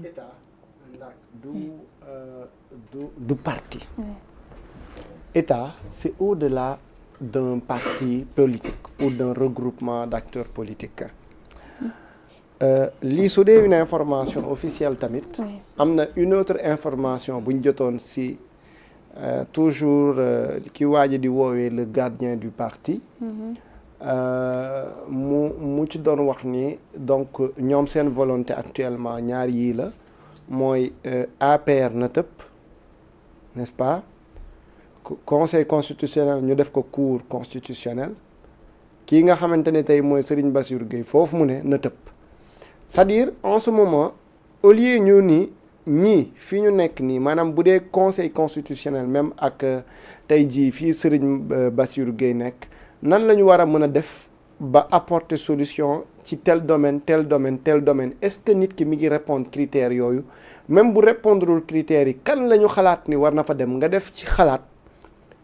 état ndax du parti. État c'est au-delà d'un parti politique ou d'un regroupement d'acteurs politiques. lii su dee une information officielle tamit. am na une autre information bu ñu jotoon si toujours ki waaj di woowee le gardien du parti. mu ci doon wax ni donc ñoom seen volonté actuellement ñaar yii la mooy APR na tëpp n'est-ce pas conseil constitutionnel ñu def ko cour constitutionnel kii nga xamante ne tey mooy Serigne Bassirou Gueye foofu mu ne na tëpp c'est-à-dire en ce moment au lieu ñu ni ñii fii ñu nekk nii maanaam bu dee conseil constitutionnel même ak tey jii fii Serigne Bassirou Gueye nekk nan la ñu war a mën a def ba apporter solution ci tel domaine est-ce que nit ki mi ngi répondre critères yooyu même bu répondreul critères yi kan la ñu xalaat ni war na fa dem nga def ci xalaat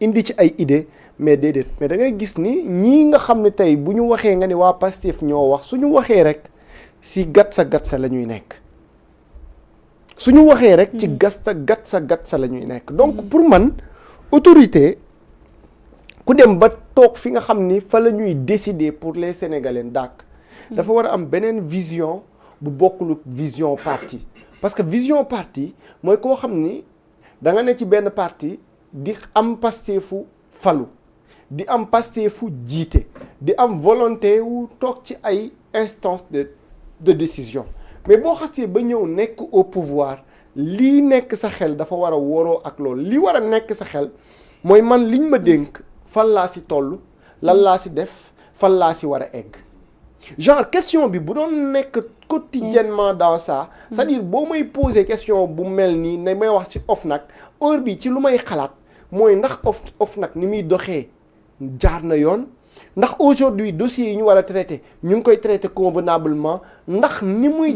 indi ci ay idées mais déedéet mais da ngay gis ni ñii nga xam ne tey bu ñu waxee nga ni waa Pastef ñoo wax suñu waxee rek si gat sa la ñuy nekk suñu waxee rek ci gat sa la ñuy nekk donc pour man autorité ku dem ba toog fi nga xam ni fa la ñuy décider pour les Sénégalais dafa war a am beneen vision bu bokkul vision parti parce que vision parti mooy koo xam ni da nga ne ci benn parti di am Pastefu falu di am Pastefu jiite di am volonté wu toog ci ay instance de décision mais boo xasee ba ñëw nekk au pouvoir lii nekk sa xel dafa war a woroo ak loolu li war a nekk sa xel mooy man liñ ma dénk fan laa si toll lan laa si def fan laa si war a egg genre question bi bu doon nekk quotidiennement dans ça c'est-à-dire boo may poser question bu mel nii ne may wax ci OFNAC heure bi ci lu may xalaat mooy ndax OFNAC ni muy doxee jaar na yoon ndax aujourd'hui dossiers yi ñu war a traité ñu ngi koy traité convenablement ndax ni muy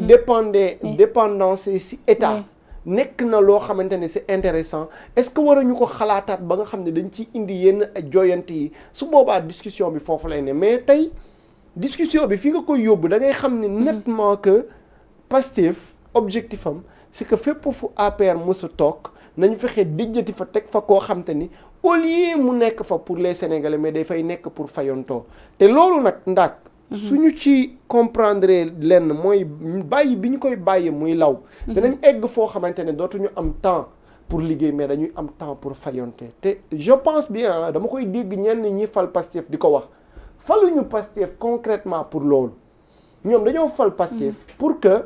dépendance ci état nekk na loo xamante ne c'est intéressant est-ce que waruñu ko xalaataat ba nga xam ne dañ ciy indi yenn joyante yi su boobaa discussion bi foofu lay ne mais tey discussion bi fi nga koy yóbbu da ngay xam ne nettement que Pastef objectif am c'est que fépp fu APR mës a toog nañu fexe dijjati fa teg fa koo xam te ni au lieu mu nekk fa pour les Sénégalais mais dafay nekk pour fayontoo te loolu nag ndax suñu ci comprendre lenn mooy bàyyi bi ñu koy bàyyi muy law danañ egg foo xamante ne dootuñu am temps pour liggéey mais dañuy am temps pour fayonte te je pense bien dama koy dégg ñenn ñi fal Pastef di ko wax faluñu Pastef concrètement pour loolu ñoom dañoo fal Pastef pour que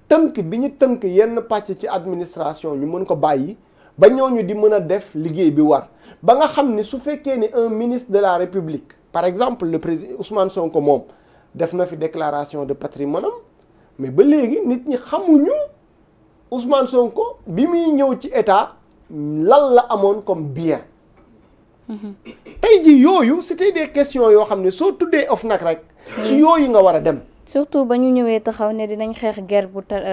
tënk bi ñu tënk yenn pàcc ci administration ñu mën ko bàyyi ba ñooñu di mën a def liggéey bi war ba nga xam ni su fekkee ni un ministre de la République par exemple le président Ousmane Sonko moom def na fi déclaration de patrimoine am mais ba léegi nit ñi xamuñu Ousmane Sonko bi muy ñëw ci état lan la amoon comme bien. tey ji yooyu c'était des questions yoo xam ne soo tuddee OFNAC rek. ci yooyu nga war a dem. surtout ba ñu ñëwee taxaw ne dinañ xeex guerre bu tar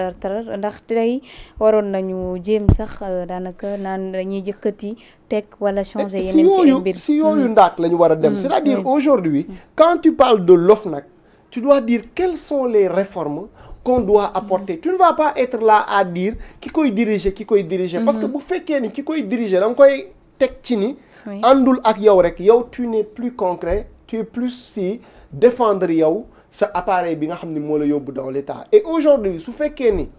ndax tey waroon nañu jéem sax daanaka naan dañuy jëkkati teg wala changer yeneen ci mbir si yooyu ndaak la ñu war a dem c'est-à-dire aujourd'hui quand tu parles de l'OFNAC tu dois dire quelles sont les réformes qu'on doit apporter tu ne vas pas être là à dire ki koy diriger parce que bu fekkee ni ki koy diriger da nga koy teg ci ni àndul ak yow rek yow tu n'es plus concret tu es plus si défendre yow sa appareil bi nga xam ne moo la yóbbu dans l'état et aujourd'hui su fekkee ni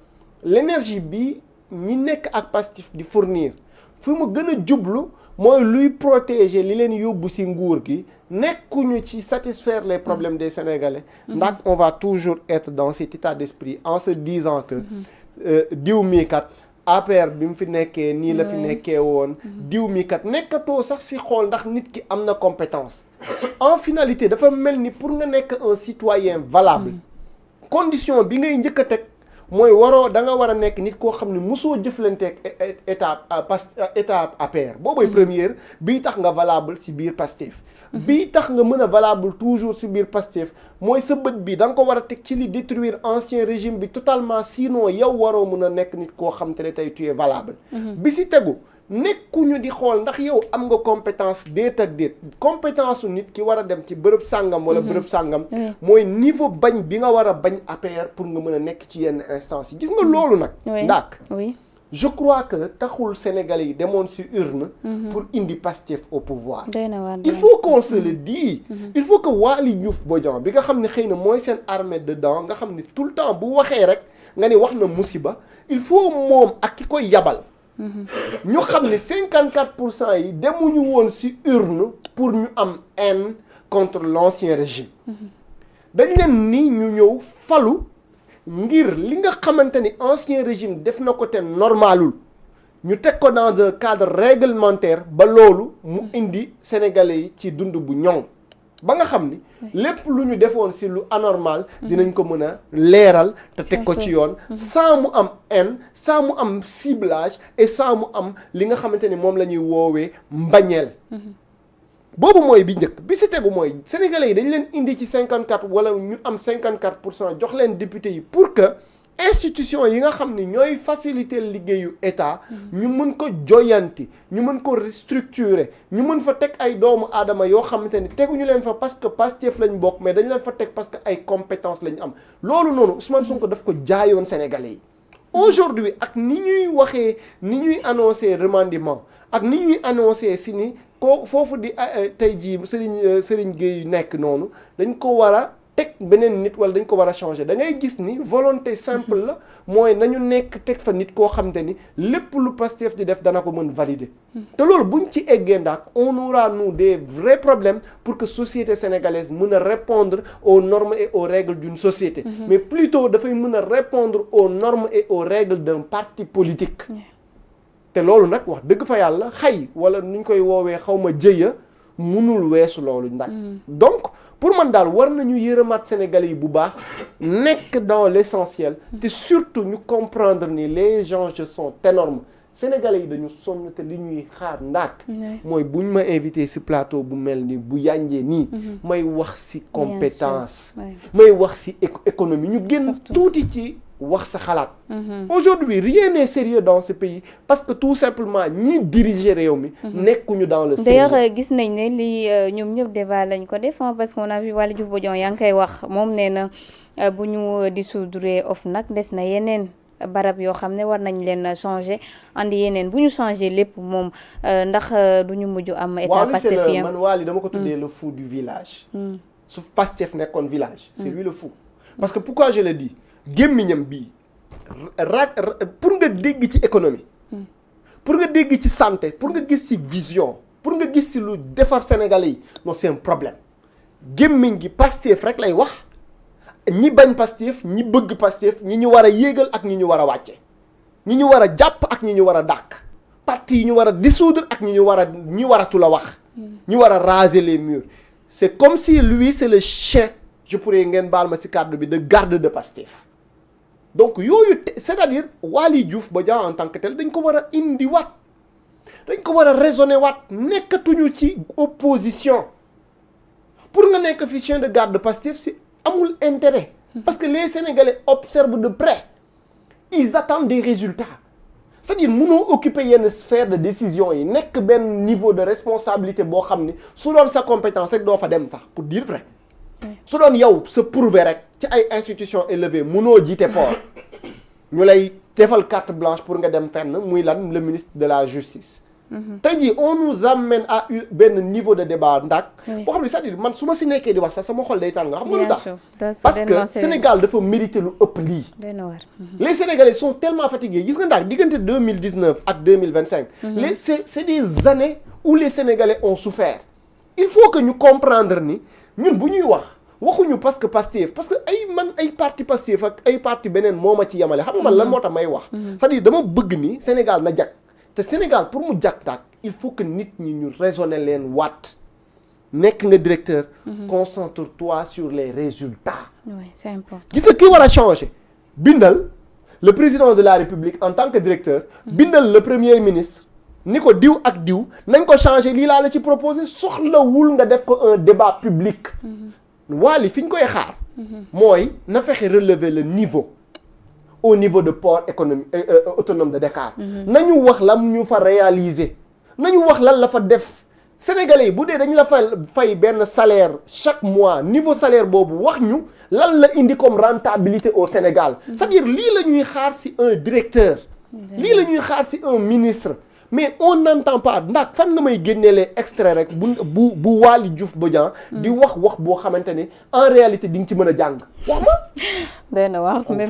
l'énergie bi ñi nekk ak Pastef di fournir fu mu gën a jublu mooy luy protéger li leen yóbbu ci nguur gi nekkuñu ci satisfaire les problèmes des Sénégalais ndax on va toujours être dans cet état d'esprit en se disant que diw mii kat APR bi mu fi nekkee nii la fi nekkee woon diw mi kat nekkatoo sax ci xool ndax nit ki am na compétence en finalité dafa mel ni pour nga nekk un citoyen valable condition bi ngay njëkk a teg mooy da nga war a nekk nit koo xam ne mosoo jëflanteeg état APR boobooy première bii tax nga valable ci biir Pastef bii tax nga mën a valable toujours ci biir Pastef mooy sa bët bi da nga ko war a teg ci li détruire ancien régime bi totalement sinon yow waroo mën a nekk nit koo xam te ne tey tu es valable bi ci tegu nekkuñu di xool ndax yow am nga compétence déet ak déet compétence su nit ki war a dem ci bërëb sàngam wala bërëb sàngam mooy niveau bañ bi nga war a bañ APR pour nga mën a nekk ci yenn instance yi gis nga loolu nag ndaak je crois que taxul Sénégalais yi demoon ci urne pour indi Pastef au pouvoir il faut qu'on se le dise il faut que Waly Diouf Bodian bi nga xam ne xëy na mooy seen armée dedans nga xam ne tout le temps bu waxee rek nga ni wax na musiba il faut moom ak ki koy yabal ñu xam ne 54% yi demuñu woon ci urne pour ñu am haine contre l'ancien régime dañ leen ni ñu ñëw falu ngir li nga xamante ni ancien régime def na ko te normalul ñu teg ko dans un cadre réglementaire ba loolu mu indi sénégalais yi ci dund bu ñoŋ ba nga xam ni lépp lu ñu defoon ci lu anormal dinañ ko mën a leeral te teg ko ci yoon sans mu am haine sans mu am ciblage et sans mu am li nga xamante ni moom la ñuy woowee mbañeel boobu mooy bi njëkk bi ci tegu mooy sénégalais yi dañ leen indi ci 54 wala ñu am 54% jox leen député yi pour que institution yi nga xam ni ñooy faciliter liggéeyu état ñu mën ko joyanti ñu mën ko restructurer ñu mën fa teg ay doomu aadama yoo xamante ni teguñu leen fa parce que Pastef lañ bokk mais dañ leen fa teg parce que ay compétences lañ am loolu noonu Ousmane Sonko daf ko jaayoon sénégalais yi aujourd'hui ak ni ñuy waxee ni ñuy annoncer remaniement ak ni ñuy annoncer si ni ko foofu di tey jii Serigne Gueye nekk noonu dañ ko war a teg beneen nit wala dañ ko war a changer da ngay gis ni volonté simple la mooy nañu nekk teg fa nit koo xamante ni lépp lu Pastef di def dana ko mën valider te loolu buñ ci eggee ndax on aura nous des vrais problèmes pour que société sénégalaise mën a répondre aux normes et aux règles d'une société mais plutôt dafay mën a répondre aux normes et aux règles d'un parti politique te loolu nag wax dëgg fa yàlla xay wala nuñ koy woowee xaw ma jëya munul weesu loolu ndax donc pour man daal war nañu yërëmaat sénégalais yi bu baax nekk dans l'essentiel te surtout ñu comprendre ni les enjeux sont énormes sénégalais yi dañu sonn te li ñuy xaar ndaak mooy buñ ma invité ci plateau bu mel ni bu yànjee nii may wax ci compétence may wax ci économie ñu génn tuuti ci wax sa xalaat aujourd'hui rien n'est sérieux dans ce pays parce que tout simplement ñi diriger réew mi nekkuñu dans le sérieux d'ailleurs gis nañ ne lii ñoom ñëpp débat lañ ko def parce qu'on a vu Waly Diouf Bodian yaa ngi koy wax moom nee na bu ñu dissoudre OFNAC des na yeneen barab yoo xam ne war nañ leen changer andi yeneen bu ñu changer lépp moom ndax du ñu mujj am état pastefien man Waly dama ko tuddee le fou du village su Pastef nekkoon village c'est lui le fou parce que pourquoi je le dis gémmiñam bii pour nga dégg ci économie pour nga dégg ci santé pour nga gis ci vision pour nga gis ci lu defar sénégalais yi non c'est un problème gémmiñ gi Pastef rek lay wax ñi bañ Pastef ñi bëgg Pastef ñi ñu war a yéegal ak ñi ñu war a wàcce ñi ñu war a jàpp ak ñi ñu war a dàq parti yi ñu war a dissoudre ak ñi waratu la wax ñi war a raser les murs c'est comme si lui c'est le chien je pourrais ngeen baal ma ci kàddu bi de garde de Pastef donc yooyu c'est-à-dire Waly Diouf Bodian en tant que tel dañ ko war a indi waat dañ ko war a raisonner waat nekkatuñu ci opposition pour nga nekk fi chien de garde de Pastef c'est amul intérêt parce que les Sénégalais observent de près ils attendent des résultats c'est-à-dire mënoo occuper yenn sphère de décision yi nekk benn niveau de responsabilité boo xam ni su doon sa compétence rek doo fa dem sax pour dire vrai su doon yow sa prouver rek ci ay institutions élevées mënoo jiite port ñu lay defal carte blanche pour nga dem fenn muy lan le ministre de la justice tey jii on nous amène à benn niveau de débat ndax boo xam ne c'est-à-dire man su ma si nekkee di wax sax sama xol day tàng nga xam nga lu tax parce que Sénégal dafa mériter lu ëpp lii les Sénégalais sont tellement fatigués gis nga ndax diggante 2019 ak 2025 c'est des années où les Sénégalais ont souffert il faut que ñu comprendre ni ñun bu ñuy waxuñu parce que Pastef parce que ay parti Pastef ak ay parti beneen moo ma ci yemale xam nga man lan moo tax may wax c'est-à-dire dama bëgg ni Sénégal na jag te Sénégal pour mu jag taag il faut que nit ñi ñu raisonner leen waat nekk nga directeur concentre-toi sur les résultats c'est important gis nga kii war a changer bindal le président de la République en tant que directeur bindal le premier ministre ni ko diw ak diw nañ ko changer lii laa la ci proposer soxlawul nga def ko un débat public Waly fi ñu koy xaar mooy na fexe relever le niveau au niveau de port autonome de Dakar. nañu wax lam ñu fa réaliser nañu wax lan la fa def sénégalais yi bu dee dañ la fay benn salaire chaque mois niveau salaire boobu wax ñu lan la indi comme rentabilité au Sénégal c'est-à-dire lii la ñuy xaar ci un directeur lii la ñuy xaar ci un ministre mais on n'entend pas ndax fan nga may génneelee extrait rek bu Waly Diouf Bodian di wax boo xamante ne en réalité di nga ci mën a jàng wax ma doy na wax même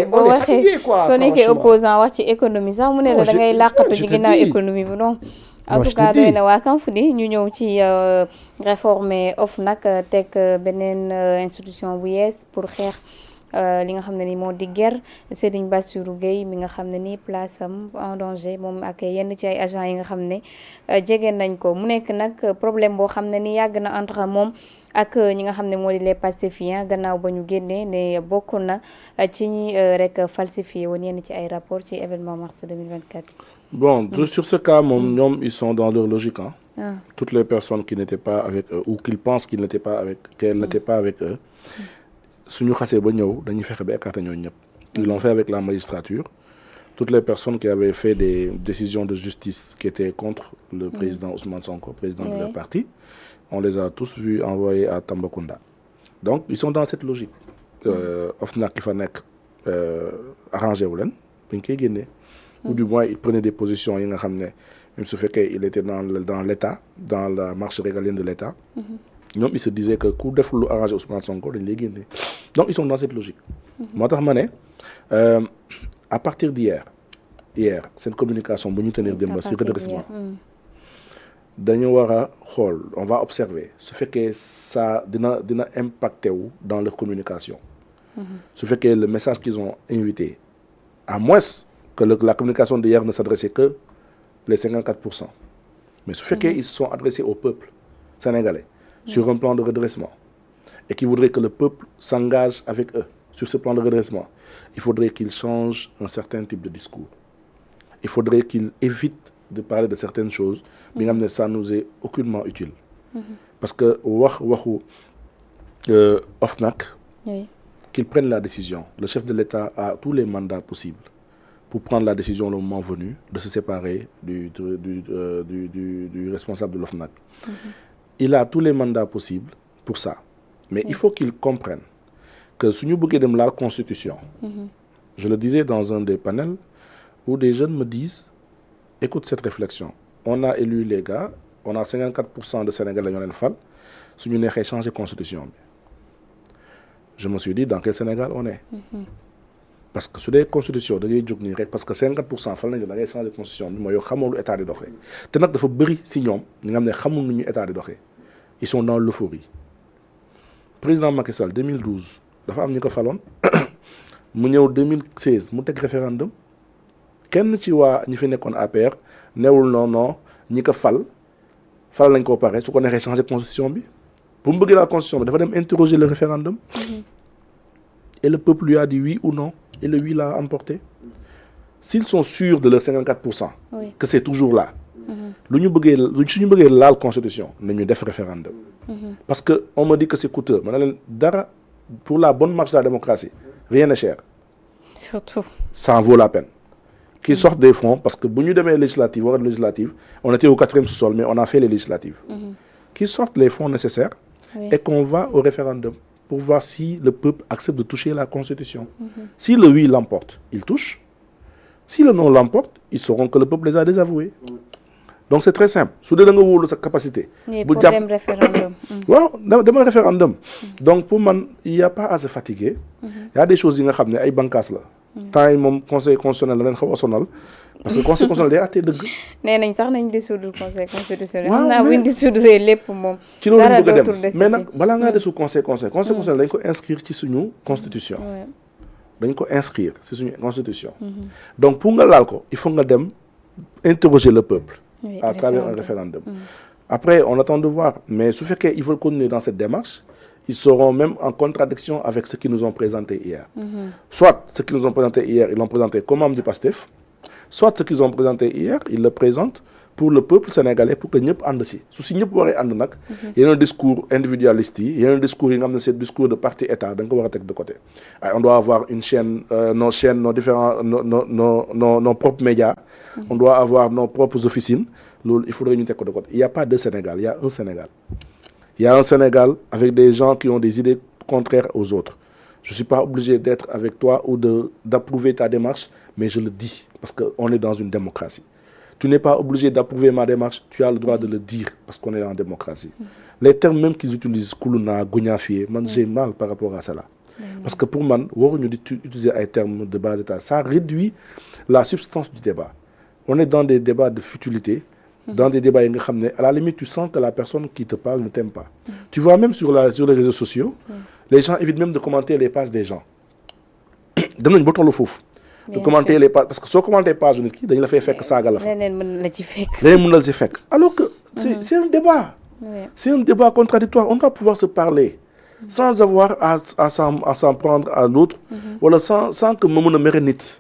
boo waxee soo nekkee opposant wax ci économie sax mu ne la da ngay làqatu ci ginnaaw économie bi non en tout cas doy na waa Kamfoudy ñu ñëw ci réformer OFNAC teg beneen institution bu yees pour xeex li nga xam ne ni moo di guerre Serigne Bassirou Gueye mi nga xam ne ni place am en danger moom ak yenn ci ay agents yi nga xam ne jege nañ ko mu nekk nag problème boo xam ne ni yàgg na entre moom ak ñi nga xam ne moo di les pacifiens gannaaw ba ñu génnee ne bokk na ci ñi rek falsifié woon yenn ci ay rapport ci événement mars 2024. Bon, sur ce cas, ils sont dans leur logique. Hein. Ah. Toutes les personnes qui n'étaient pas avec eux ou qui pensent qu'elles n'étaient pas avec eux, ils l'ont fait avec la magistrature. Toutes les personnes qui avaient fait des décisions de justice qui étaient contre le président Ousmane Sonko, président de leur parti, on les a tous vus envoyer à Tambacounda. Donc, ils sont dans cette logique. OFNAC, arrangé ou du moins, ils prenaient des positions, même si il était dans l'État, dans la marche régalienne de l'État. Donc, ils se disaient que coup de flou arrangé Ousmane Sonko, donc ils sont dans cette logique. Moi, à partir d'hier, c'est une communication pour nous tenir des mesures de redressement. On va observer ce fait que ça a impacté dans leur communication. Ce fait que le message qu'ils ont invité, à moins que la communication d'hier ne s'adressait que les 54%. Mais ce fait qu'ils se sont adressés au peuple sénégalais sur un plan de redressement et qu'ils voudraient que le peuple s'engage avec eux sur ce plan de redressement, il faudrait qu'ils changent un certain type de discours. Il faudrait qu'ils évitent de parler de certaines choses, mais ça nous est aucunement utile. Parce que OFNAC, qu'ils prennent la décision. Le chef de l'État a tous les mandats possibles pour prendre la décision le moment venu de se séparer du responsable de l'OFNAC. Il a tous les mandats possibles pour ça. Mais il faut qu'il comprenne que si nous voulons la Constitution, je le disais dans un des panels, où des jeunes me disent, écoute cette réflexion, on a élu les gars, on a 54% de Sénégalais qui ont fait, si nous avons changé la Constitution. Je me suis dit, dans quel Sénégal on est? Parce que sur les constitutions, parce que 50% fal nañu da ngay changer constitution bi mooy yow xamoo lu état di doxee te nag dafa bëri si ñoom ñi nga xam ne xamul nu ñu état di doxee ils sont dans l'euphorie. Président Macky Sall 2012 dafa am ñu ko faloon mu ñëw 2016 mu teg référendum kenn ci waa ñi fi nekkoon APR newul non ñi ko fal lañ ko pare su ko neexee changer constitution bi bu mu bëggee la constitution bi dafa dem interroger le référendum et le peuple lui a dit oui ou non. Et le oui l'a emporté. S'ils sont sûrs de leurs 54%, que c'est toujours là, si nous voulons la Constitution, nous devons faire référendum. Parce qu'on me dit que c'est coûteux. Pour la bonne marche de la démocratie, rien n'est cher. Surtout. Ça en vaut la peine. Qu'ils sortent des fonds, parce que si nous devons les législatives, on était au 4e sous-sol, mais on a fait les législatives. Qu'ils sortent les fonds nécessaires et qu'on va au référendum pour voir si le peuple accepte de toucher la Constitution. Si le oui l'emporte, il touche. Si le non l'emporte, ils sauront que le peuple les a désavoués. Donc c'est très simple. Si vous avez sa capacité. Pour dem référendum. Dem référendum. Donc pour moi, il n'y a pas à se fatiguer. Il y a des choses qui sont des bancages là. Tant que conseil constitutionnel est sonal. Parce que le conseil constitutionnel est deug. Nee nañ sax nañ dissoudre conseil constitutionnel. Xam naa buñ dissoudre lépp moom. Ci loolu bëgg a dem mais nag balaa ngaa desu conseil constitutionnel dañ ko inscrire ci suñu constitution. Dañ ko inscrire ci suñu constitution. Donc pour nga laal ko il faut nga dem interroger le peuple à travers un référendum. Après on attend de voir mais su fekkee ils veulent continuer dans cette démarche, ils seront même en contradiction avec ce qu'ils nous ont présenté hier. Soit ce qu'ils nous ont présenté hier, ils l'ont présenté comme membre du PASTEF. Soit ce qu'ils ont présenté hier, ils le présentent pour le peuple sénégalais pour que ñëpp ànd si su si ñëpp waree ànd nag yeneen discours individualiste yi yeneen discours yi nga xam ne c'est discours de parti état da nga ko war a teg de côté on doit avoir une chaîne nos différents nos propres médias on doit avoir nos propres officines loolu il faudrait ñu teg ko de côté il y a pas deux Sénégal il y a un Sénégal il y a un Sénégal avec des gens qui ont des idées contraires aux autres je suis pas obligé d'être avec toi ou d'approuver ta démarche mais je le dis parce que on est dans une démocratie. Tu n'es pas obligé d'approuver ma démarche, tu as le droit de le dire parce qu'on est en démocratie. Les termes même qu'ils utilisent, Koulouna, Gouniafié, moi j'ai mal par rapport à cela. Parce que pour moi, on utiliser un terme de bas état. Ça réduit la substance du débat. On est dans des débats de futilité, dans des débats, à la limite, tu sens que la personne qui te parle ne t'aime pas. Tu vois même sur les réseaux sociaux, les gens évitent même de commenter les pages des gens. Donne une bouton le fouf. De commenter les pages parce que soo commenter page nit ki dañu la fay fekk saaga la fa. leneen mën la ci fekk. leneen mën la ci fekk alors que c'est un débat. C'est un débat contradictoire on doit pouvoir se parler sans avoir à s'en prendre à l'autre wala sans que ma mën a mere nit.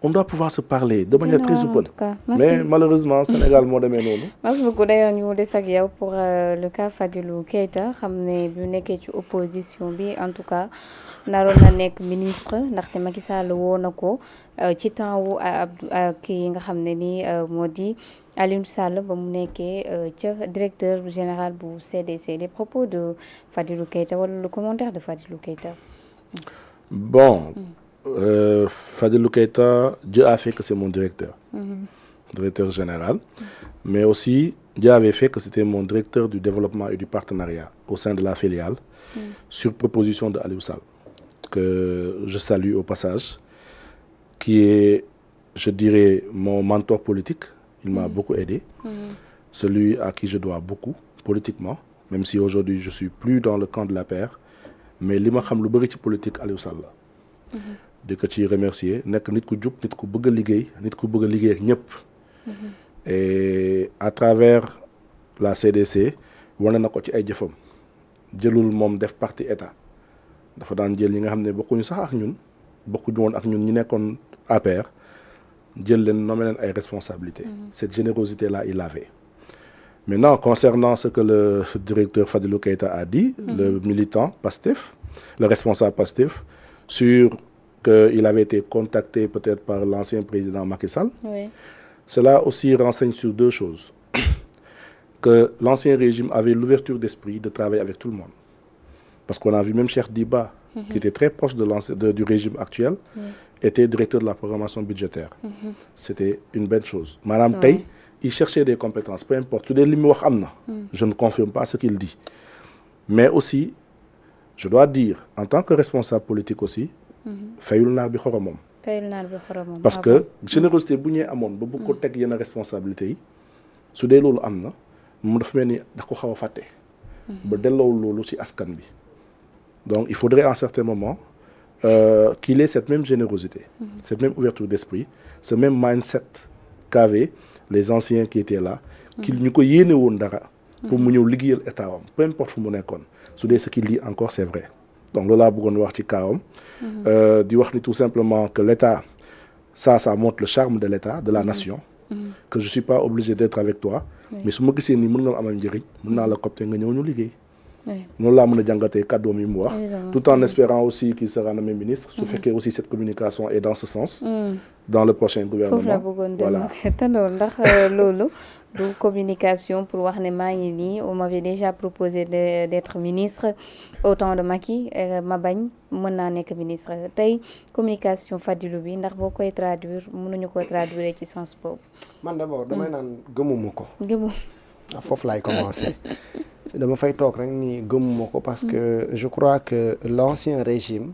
On doit pouvoir se parler de manière très open. Mais malheureusement Sénégal moo demee noonu. Merci beaucoup d'ailleurs ñu des ak yow pour le cas Fadilou Keita xam ne bu nekkee ci opposition bi en tout cas naroon na nekk ministre ndaxte Macky Sall woo na ko ci temps wu kii nga xam ne ni moo di Aliou Sall ba mu nekkee ca directeur général bu CDC les propos de Fadilou Keita wala le commentaire de Fadilou Keita. Bon. Fadilou Keita, Dieu a fait que c'est mon directeur, directeur général, mais aussi Dieu avait fait que c'était mon directeur du développement et du partenariat au sein de la filiale, sur proposition de Aliou Sall, que je salue au passage, qui est, je dirais, mon mentor politique. Il m'a beaucoup aidé, celui à qui je dois beaucoup politiquement, même si aujourd'hui je suis plus dans le camp de la paire, mais li ma xam lu bëri ci politique Aliou Sall la. di ko ci remercier nekk nit ku jub nit ku bëgg a liggéey nit ku bëgg a liggéey ak ñëpp. Et à travers la CDC wane na ko ci ay jëfam jëlul moom def parti état dafa daan jël ñi nga xam ne bokkuñu sax ak ñun bokkuñu woon ak ñun ñi nekkoon APR jël leen nommé leen ay responsabilités. Cette générosité là il l'avait. Maintenant concernant ce que le directeur Fadilou Keita a dit, le militant Pastef, le responsable Pastef, sur qu'il avait été contacté peut-être par l'ancien président Macky Sall. Oui. Cela aussi renseigne sur deux choses. Que l'ancien régime avait l'ouverture d'esprit de travailler avec tout le monde. Parce qu'on a vu même Cheikh Diba, qui était très proche du régime actuel, était directeur de la programmation budgétaire. C'était une belle chose. Madame Tay, il cherchait des compétences, peu importe. Je ne confirme pas ce qu'il dit. Mais aussi, je dois dire, en tant que responsable politique aussi, fayul naar bi xoromam parce que générosité bu ñee amoon ba bu ko teg yenn responsabilité yi su dee loolu am na mu dafa mel ni da ko xaw a fàtte ba delloo loolu ci askan bi donc il faudrait à un certain moment qu'il ait cette même générosité cette même ouverture d'esprit ce même mindset qu'avaient les anciens qui étaient là qu'il ñu ko yéene woon dara pour mu ñëw liggéeyal état wam peu importe fu mu nekkoon su dee ce qu'il dit encore c'est vrai. Donc là, bëggoon wax ci kaawam di wax ni tout simplement que l'État, ça montre le charme de l'État, de la nation, que je suis pas obligé d'être avec toi, mais su ma gisee ni mën nga amal njëriñ mën naa la copter nga ñëw ñu liggéey. noonu laa mën a jàngatee kàddoom yi mu wax tout en espérant aussi qu'il sera nommé ministre su fekkee aussi cette communication est dans ce sens dans le prochain gouvernement. Voilà. ndax loolu du communication pour wax ne maa ngi nii on m'avait déjà proposé d'être ministre au temps de Macky ma bañ mën naa nekk ministre tey communication Fadilou bi ndax boo koy traduire mënuñu ko traduire ci sens boobu. man d'abord damay naan gëmuma ko. foofu laay commencer. dama fay toog rek ni gëmuma ko parce que je crois que l'ancien régime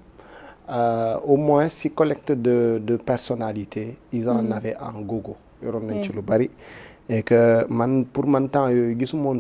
au moins si collecte de personnalité ils en avaient en gogo yoroon nañ ci lu bari et que man pour man temps yooyu gisuma